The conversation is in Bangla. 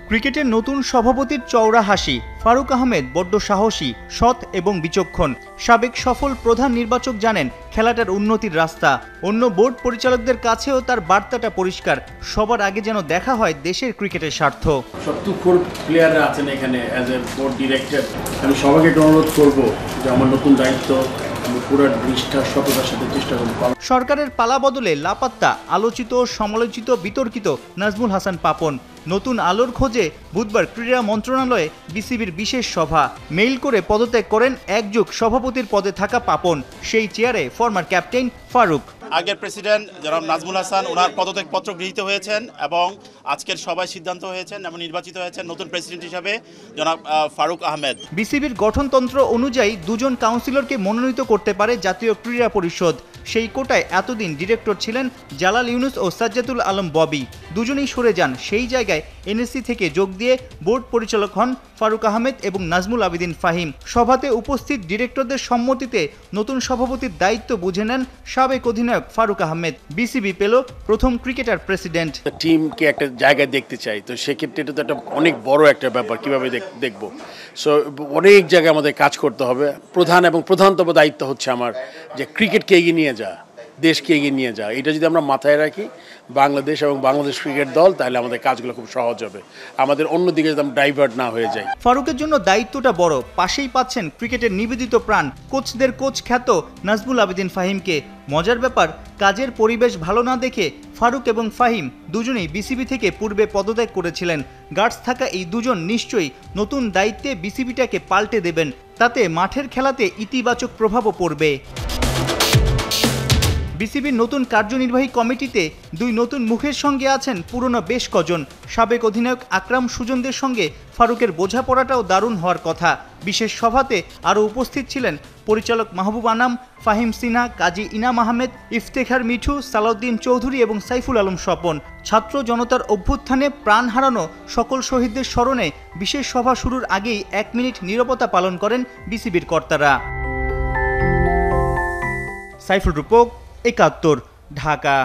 ক্রিকেটের নতুন সভাপতির চওড়া হাসি। ফারুক আহমেদ বড্ড সাহসী, সৎ এবং বিচক্ষণ। সাবেক সফল প্রধান নির্বাচক জানেন খেলাটার উন্নতির রাস্তা। অন্য বোর্ড পরিচালকদের কাছেও তার বার্তাটা পরিষ্কার, সবার আগে যেন দেখা হয় দেশের ক্রিকেটের স্বার্থ। সব তুখোর প্লেয়াররা আছেন এখানে অ্যাজ এ বোর্ড ডিরেক্টর। আমি সবাইকে অনুরোধ করবো যে আমার নতুন দায়িত্ব সরকারের পালা বদলে লাপাত্তা আলোচিত, সমালোচিত, বিতর্কিত নাজমুল হাসান পাপন। নতুন আলোর খোঁজে বুধবার ক্রীড়া মন্ত্রণালয়ে বিসিবির বিশেষ সভা। মেইল করে পদত্যাগ করেন একযুগ সভাপতির পদে থাকা পাপন। সেই চেয়ারে ফরমার ক্যাপ্টেন ফারুক। আগের প্রেসিডেন্ট জনাব নাজমুল হাসান ওনার পদত্যাগপত্র গৃহীত হয়েছেন এবং আজকের সভায় সিদ্ধান্ত হয়েছেন এবং নির্বাচিত হয়েছেন নতুন প্রেসিডেন্ট হিসাবে জনাব ফারুক আহমেদ। বিসিবির গঠনতন্ত্র অনুযায়ী দুজন কাউন্সিলরকে মনোনীত করতে পারে জাতীয় ক্রীড়া পরিষদ। সেই কোটায় এতদিন ডিরেক্টর ছিলেন জালাল ইউনুস ও সাজ্জাদুল আলম ববি। দুজনেই সরে যান। সেই জায়গায় এনএসসি থেকে যোগ দিয়ে বোর্ড পরিচালক হন ফারুক আহমেদ এবং নাজমুল আবেদিন ফাহিম। সভাতে উপস্থিত ডিরেক্টরদের সম্মতিতে নতুন সভাপতির দায়িত্ব বুঝে নেন সাবেক অধিনায়ক ফারুক আহমেদ। বিসিবি পেল প্রথম ক্রিকেটার প্রেসিডেন্ট। টিমকে একটা জায়গায় দেখতে চাই, তো সেক্ষেত্রে এটা তো একটা অনেক বড় একটা ব্যাপার। কিভাবে দেখবো, সো অনেক জায়গায় আমাদের কাজ করতে হবে। প্রধান এবং প্রধানতম দায়িত্ব হচ্ছে আমার যে ক্রিকেটকে এগিয়ে নিয়ে যা, দেশকে এগিয়ে নিয়ে যা। এটা যদি আমরা মাথায় রাখি বাংলাদেশ এবং বাংলাদেশ ক্রিকেট দল, তাহলে আমাদের কাজগুলো খুব সহজ হবে। আমাদের অন্যদিকে যদি আমরা ডাইভার্ট না হয়ে যাই। ফারুকের জন্য দায়িত্বটা বড়। পাশেই পাচ্ছেন ক্রিকেটের নিবেদিত প্রাণ, কোচদের কোচ খ্যাত নাজমুল আবেদিন ফাহিমকে। মজার ব্যাপার, কাজের পরিবেশ ভালো না দেখে ফারুক এবং ফাহিম দুজনেই বিসিবি থেকে পূর্বে পদত্যাগ করেছিলেন। গার্ডস থাকা এই দুজন নিশ্চয়ই নতুন দায়িত্বে বিসিবিটাকে পাল্টে দেবেন। তাতে মাঠের খেলাতে ইতিবাচক প্রভাবও পড়বে। বিসিবির নতুন কার্যনির্বাহী কমিটিতে দুই নতুন মুখের সঙ্গে আছেন পুরনো বেশ কজন। সাবেক অধিনায়ক আকরাম সুজনদের সঙ্গে ফারুকের বোঝাপড়াটাও দারুণ হওয়ার কথা। বিশেষ সভাতে আরও উপস্থিত ছিলেন পরিচালক মাহবুব আনাম, ফাহিম সিনহা, কাজী ইনাম আহমেদ, ইফতেখার মিঠু, সালাউদ্দিন চৌধুরী এবং সাইফুল আলম স্বপন। ছাত্র জনতার অভ্যুত্থানে প্রাণ হারানো সকল শহীদদের স্মরণে বিশেষ সভা শুরুর আগেই 1 মিনিট নীরবতা পালন করেন বিসিবির কর্তারা। সাইফুল রূপক, ৭১, ঢাকা।